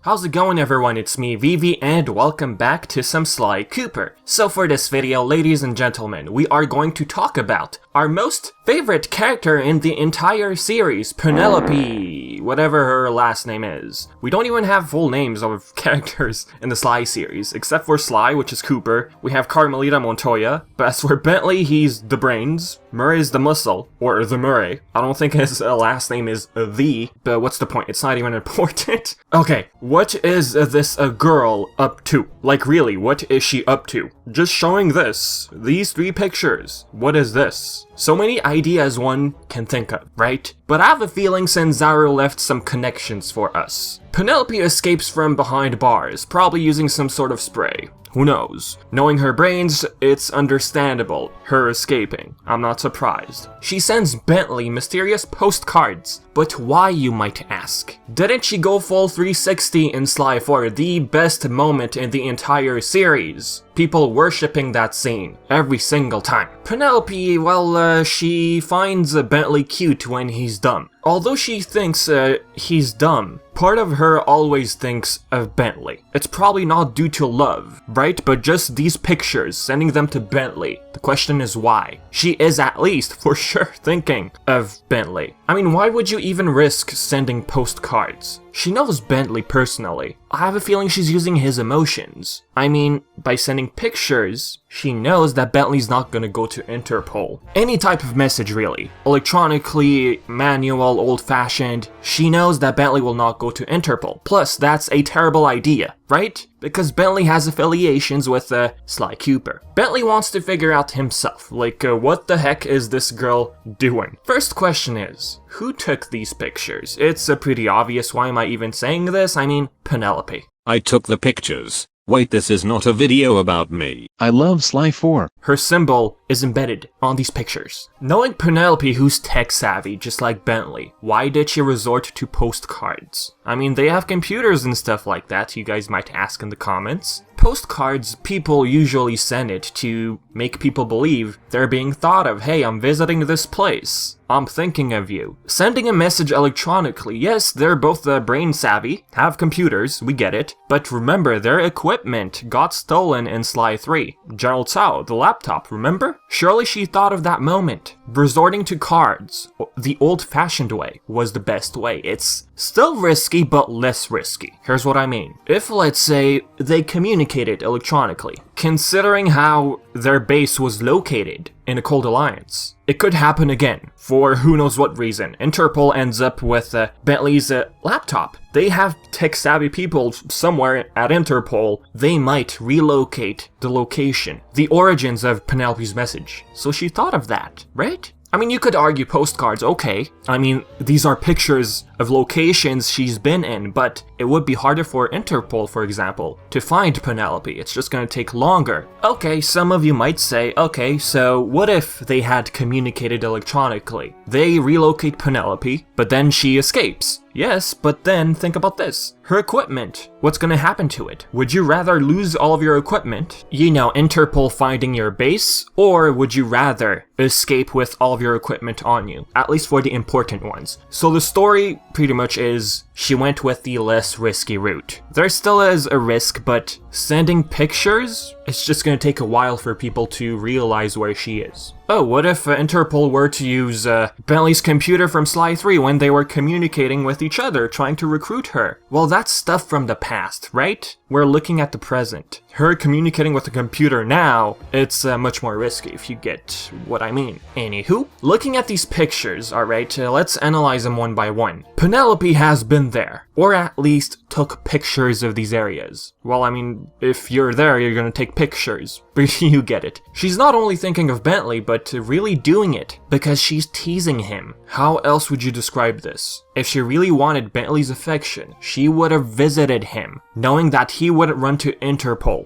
How's it going, everyone? It's me, Vivi, and welcome back to some Sly Cooper. So for this video, ladies and gentlemen, we are going to talk about our most favorite character in the entire series, Penelope, whatever her last name is. We don't even have full names of characters in the Sly series, except for Sly, which is Cooper. We have Carmelita Montoya, but as for Bentley, he's the brains. Murray's the muscle, or the Murray. I don't think his last name is the, but what's the point? It's not even important. Okay, what is this girl up to? Like really, what is she up to? Just showing these three pictures. What is this? So many ideas one can think of, right? But I have a feeling Sanzaro left some connections for us. Penelope escapes from behind bars, probably using some sort of spray. Who knows? Knowing her brains, it's understandable, her escaping. I'm not surprised. She sends Bentley mysterious postcards. But why, you might ask? Didn't she go full 360 in Sly 4, the best moment in the entire series? People worshipping that scene every single time. Penelope, well, she finds Bentley cute when he's dumb. Although she thinks he's dumb, part of her always thinks of Bentley. It's probably not due to love, right? But just these pictures, sending them to Bentley. The question is why? She is at least, for sure, thinking of Bentley. I mean, why would you even risk sending postcards? She knows Bentley personally. I have a feeling she's using his emotions. I mean, by sending pictures, she knows that Bentley's not gonna go to Interpol. Any type of message really. Electronically, manual, old-fashioned. She knows that Bentley will not go to Interpol. Plus, that's a terrible idea, right? Because Bentley has affiliations with Sly Cooper. Bentley wants to figure out himself, like what the heck is this girl doing? First question is, who took these pictures? It's pretty obvious. Why am I even saying this? I mean, Penelope. I took the pictures. Wait, this is not a video about me. I love Sly 4. Her symbol is embedded on these pictures. Knowing Penelope, who's tech savvy, just like Bentley, why did she resort to postcards? I mean, they have computers and stuff like that, you guys might ask in the comments. Postcards, people usually send it to make people believe they're being thought of. Hey, I'm visiting this place. I'm thinking of you. Sending a message electronically, yes, they're both brain savvy, have computers, we get it, but remember, their equipment got stolen in Sly 3. General Tsao, the laptop, remember? Surely she thought of that moment. Resorting to cards, the old-fashioned way, was the best way. It's still risky, but less risky. Here's what I mean. If, let's say, they communicated electronically, considering how their base was located in a Cold Alliance, it could happen again, for who knows what reason. Interpol ends up with Bentley's laptop. They have tech-savvy people somewhere at Interpol. They might relocate the location, the origins of Penelope's message. So she thought of that, right? I mean, you could argue postcards, okay. I mean, these are pictures of locations she's been in, but it would be harder for Interpol, for example, to find Penelope. It's just gonna take longer. Okay, some of you might say, okay, so what if they had communicated electronically? They relocate Penelope, but then she escapes. Yes, but then think about this. Her equipment, what's gonna happen to it? Would you rather lose all of your equipment, you know, Interpol finding your base, or would you rather escape with all of your equipment on you? At least for the important ones. So the story pretty much is she went with the less risky route. There still is a risk, but sending pictures, it's just gonna take a while for people to realize where she is. Oh, what if Interpol were to use Bentley's computer from Sly 3 when they were communicating with each other, trying to recruit her? Well, that's stuff from the past, right? We're looking at the present. Her communicating with the computer now, it's much more risky, if you get what I mean. Anywho, looking at these pictures, alright, let's analyze them one by one. Penelope has been there, or at least took pictures of these areas. Well, I mean, if you're there, you're gonna take pictures, but you get it. She's not only thinking of Bentley, but really doing it, because she's teasing him. How else would you describe this? If she really wanted Bentley's affection, she would have visited him, knowing that he wouldn't run to Interpol.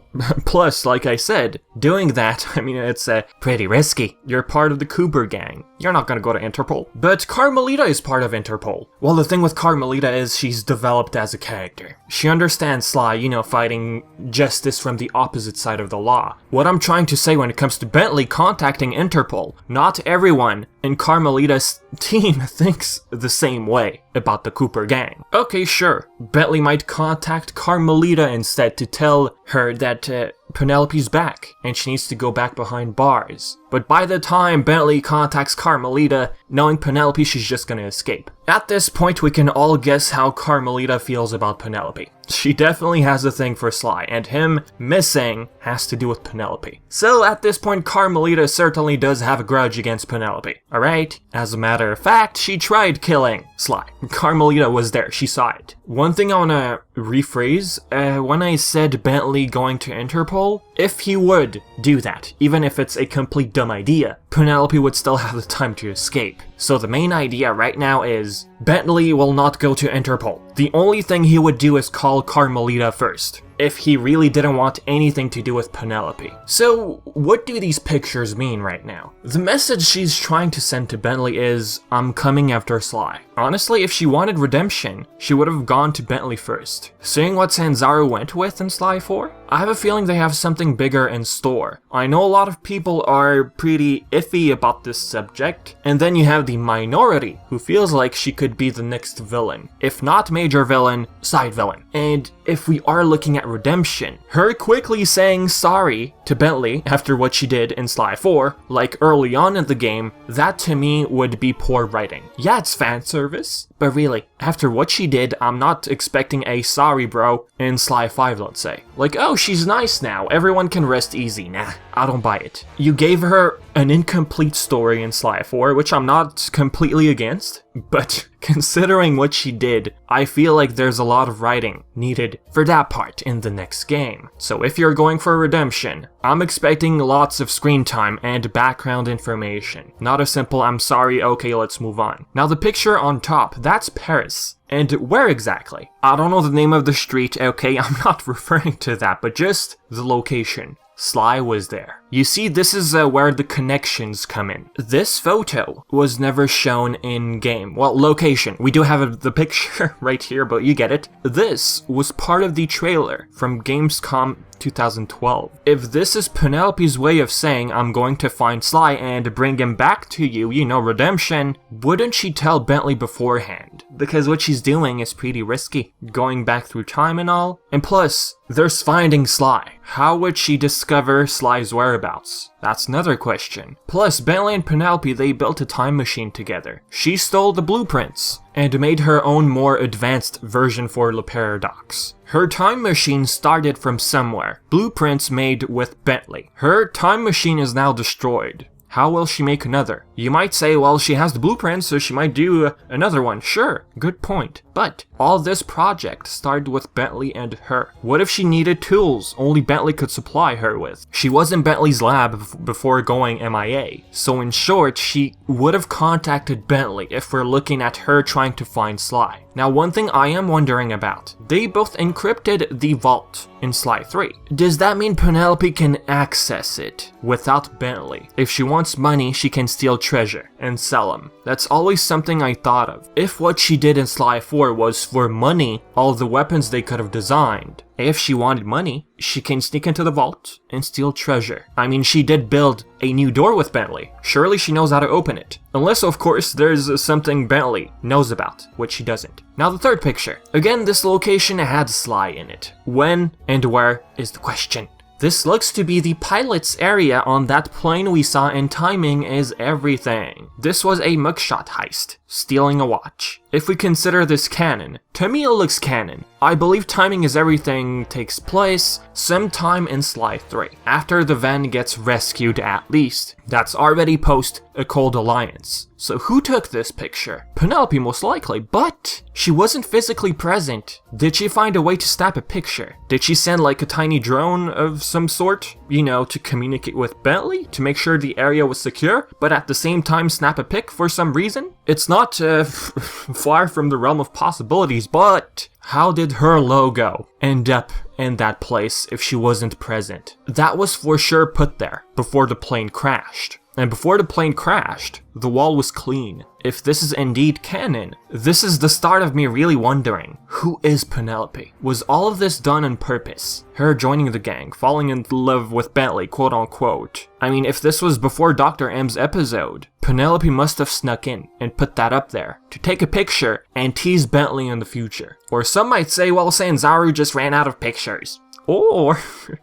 Plus, like I said, doing that, I mean, it's pretty risky. You're part of the Cooper gang. You're not gonna go to Interpol. But Carmelita is part of Interpol. Well, the thing with Carmelita is she's developed as a character. She understands Sly, you know, fighting justice from the opposite side of the law. What I'm trying to say when it comes to Bentley contacting Interpol, not everyone and Carmelita's team thinks the same way about the Cooper gang. Okay, sure, Bentley might contact Carmelita instead to tell her that Penelope's back, and she needs to go back behind bars. But by the time Bentley contacts Carmelita, knowing Penelope, she's just gonna escape. At this point, we can all guess how Carmelita feels about Penelope. She definitely has a thing for Sly, and him missing has to do with Penelope. So at this point, Carmelita certainly does have a grudge against Penelope, alright? As a matter of fact, she tried killing Sly. Carmelita was there, she saw it. One thing I wanna rephrase, when I said Bentley going to Interpol, if he would do that, even if it's a complete dumb idea, Penelope would still have the time to escape. So the main idea right now is, Bentley will not go to Interpol. The only thing he would do is call Carmelita first, if he really didn't want anything to do with Penelope. So, what do these pictures mean right now? The message she's trying to send to Bentley is, I'm coming after Sly. Honestly, if she wanted redemption, she would have gone to Bentley first. Seeing what Sanzaru went with in Sly 4, I have a feeling they have something bigger in store. I know a lot of people are pretty iffy about this subject, and then you have the minority who feels like she could be the next villain. If not major villain, side villain. And if we are looking at redemption, her quickly saying sorry to Bentley after what she did in Sly 4, like early on in the game, that to me would be poor writing. Yeah, it's fan service, but really, after what she did, I'm not expecting a sorry bro in Sly 5, let's say. Like, oh, she's nice now, everyone can rest easy. Nah, I don't buy it. You gave her an incomplete story in Sly 4, which I'm not completely against, but considering what she did, I feel like there's a lot of writing needed for that part in the next game. So if you're going for redemption, I'm expecting lots of screen time and background information. Not a simple, I'm sorry, okay, let's move on. Now the picture on top, that's Paris. And where exactly? I don't know the name of the street, okay, I'm not referring to that, but just the location. Sly was there. You see, this is where the connections come in. This photo was never shown in game. Well, location. We do have the picture right here, but you get it. This was part of the trailer from Gamescom 2012. If this is Penelope's way of saying, I'm going to find Sly and bring him back to you, you know, redemption, wouldn't she tell Bentley beforehand? Because what she's doing is pretty risky, going back through time and all. And plus, there's finding Sly. How would she discover Sly's whereabouts? That's another question. Plus, Bentley and Penelope, they built a time machine together. She stole the blueprints and made her own more advanced version for Le Paradox. Her time machine started from somewhere. Blueprints made with Bentley. Her time machine is now destroyed. How will she make another? You might say, well, she has the blueprints, so she might do another one. Sure, good point. But all this project started with Bentley and her. What if she needed tools only Bentley could supply her with? She was in Bentley's lab before going MIA. So in short, she would have contacted Bentley if we're looking at her trying to find Sly. Now, one thing I am wondering about, they both encrypted the vault in Sly 3. Does that mean Penelope can access it without Bentley? If she wants money, she can steal treasure and sell them. That's always something I thought of. If what she did in Sly 4 was for money, all the weapons they could have designed, if she wanted money, she can sneak into the vault and steal treasure. I mean, she did build a new door with Bentley. Surely she knows how to open it. Unless, of course, there's something Bentley knows about, which she doesn't. Now the third picture. Again, this location had Sly in it. When and where is the question. This looks to be the pilot's area on that plane we saw, and timing is everything. This was a mugshot heist, stealing a watch. If we consider this canon, to me it looks canon. I believe timing is everything takes place sometime in Sly 3, after the van gets rescued at least. That's already post a Cold Alliance. So who took this picture? Penelope most likely, but she wasn't physically present. Did she find a way to snap a picture? Did she send like a tiny drone of some sort, you know, to communicate with Bentley to make sure the area was secure, but at the same time snap a pic for some reason? It's not far from the realm of possibilities, but how did her logo end up in that place if she wasn't present? That was for sure put there before the plane crashed. And before the plane crashed, the wall was clean. If this is indeed canon, this is the start of me really wondering, who is Penelope? Was all of this done on purpose? Her joining the gang, falling in love with Bentley, quote unquote. I mean, if this was before Dr. M's episode, Penelope must have snuck in and put that up there to take a picture and tease Bentley in the future. Or some might say, well, Sanzaru just ran out of pictures. Or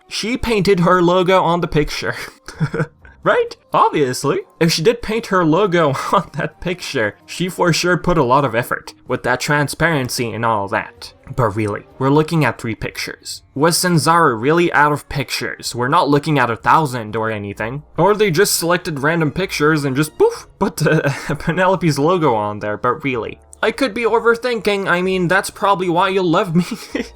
she painted her logo on the picture. Right? Obviously. If she did paint her logo on that picture, she for sure put a lot of effort with that transparency and all that. But really, we're looking at 3 pictures. Was Sanzaru really out of pictures? We're not looking at 1,000 or anything. Or they just selected random pictures and just poof, put Penelope's logo on there, but really. I could be overthinking, I mean, that's probably why you love me.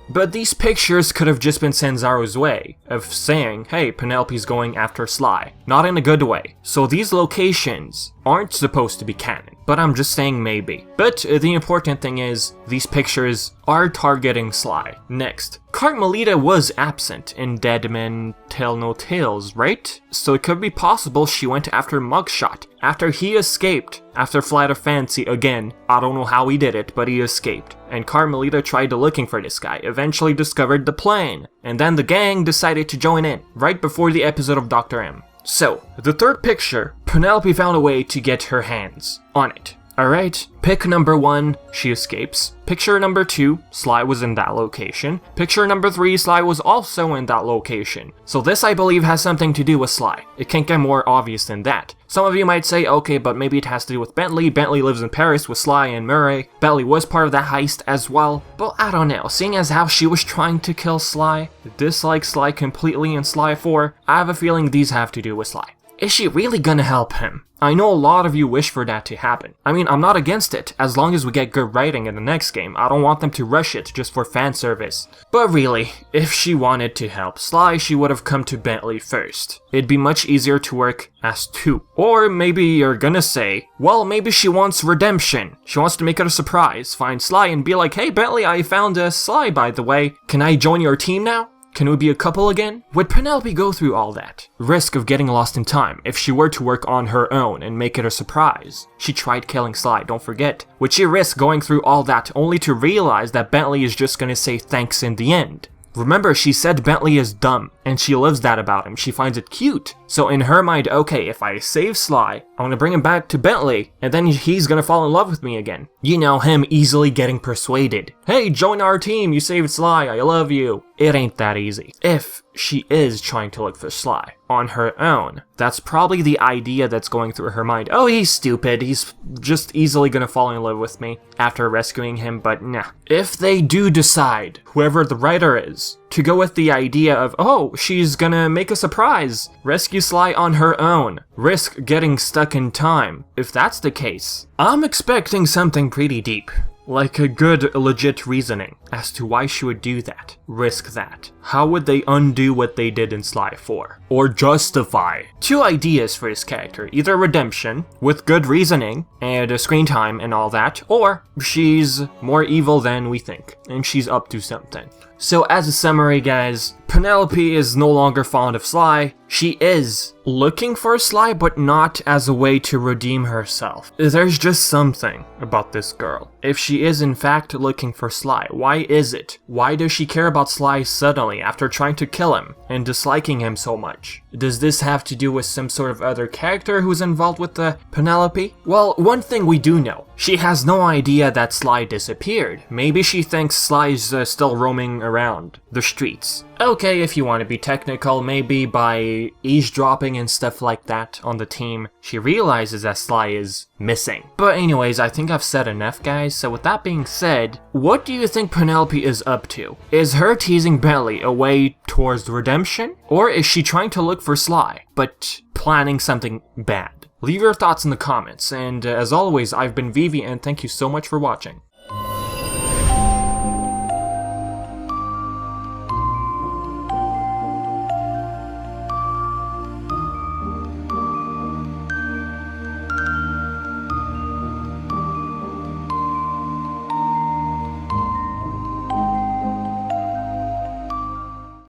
But these pictures could have just been Sanzaru's way of saying, hey, Penelope's going after Sly. Not in a good way. So these locations aren't supposed to be canon, but I'm just saying maybe. But the important thing is, these pictures are targeting Sly. Next, Carmelita was absent in Dead Men Tell No Tales, right? So it could be possible she went after Mugshot after he escaped after Flight of Fancy again. I don't know how he did it, but he escaped. And Carmelita tried looking for this guy, eventually discovered the plane, and then the gang decided to join in, right before the episode of Dr. M. So, the third picture, Penelope found a way to get her hands on it. Alright, pick number 1, she escapes. Picture number 2, Sly was in that location. Picture number 3, Sly was also in that location. So this, I believe, has something to do with Sly. It can't get more obvious than that. Some of you might say, okay, but maybe it has to do with Bentley. Bentley lives in Paris with Sly and Murray. Bentley was part of that heist as well. But I don't know, seeing as how she was trying to kill Sly, dislike Sly completely in Sly 4, I have a feeling these have to do with Sly. Is she really gonna help him? I know a lot of you wish for that to happen. I mean, I'm not against it, as long as we get good writing in the next game. I don't want them to rush it just for fan service. But really, if she wanted to help Sly, she would have come to Bentley first. It'd be much easier to work as 2. Or maybe you're gonna say, well, maybe she wants redemption. She wants to make it a surprise, find Sly and be like, hey Bentley, I found Sly by the way. Can I join your team now? Can we be a couple again? Would Penelope go through all that? Risk of getting lost in time if she were to work on her own and make it a surprise. She tried killing Sly, don't forget. Would she risk going through all that only to realize that Bentley is just gonna say thanks in the end? Remember, she said Bentley is dumb, and she loves that about him. She finds it cute. So in her mind, okay, if I save Sly, I'm gonna bring him back to Bentley, and then he's gonna fall in love with me again. You know, him easily getting persuaded. Hey, join our team, you saved Sly, I love you. It ain't that easy. If she is trying to look for Sly on her own, that's probably the idea that's going through her mind. Oh, he's stupid, he's just easily gonna fall in love with me after rescuing him, but nah. If they do decide, whoever the writer is, to go with the idea of, oh, she's gonna make a surprise, rescue Sly on her own, risk getting stuck in time. If that's the case, I'm expecting something pretty deep. Like a good, legit reasoning as to why she would do that, risk that. How would they undo what they did in Sly 4? Or justify? 2 ideas for this character, either redemption, with good reasoning, and screen time and all that, or she's more evil than we think, and she's up to something. So as a summary guys, Penelope is no longer fond of Sly. She is looking for Sly, but not as a way to redeem herself. There's just something about this girl. If she is in fact looking for Sly, why is it? Why does she care about Sly suddenly after trying to kill him and disliking him so much? Does this have to do with some sort of other character who's involved with the Penelope? Well, one thing we do know. She has no idea that Sly disappeared. Maybe she thinks Sly's still roaming around the streets. Okay, if you want to be technical, maybe by eavesdropping and stuff like that on the team, she realizes that Sly is missing. But anyways, I think I've said enough guys, so with that being said, what do you think Penelope is up to? Is her teasing Bentley a way towards redemption? Or is she trying to look for Sly, but planning something bad? Leave your thoughts in the comments, and as always, I've been Vivi, and thank you so much for watching.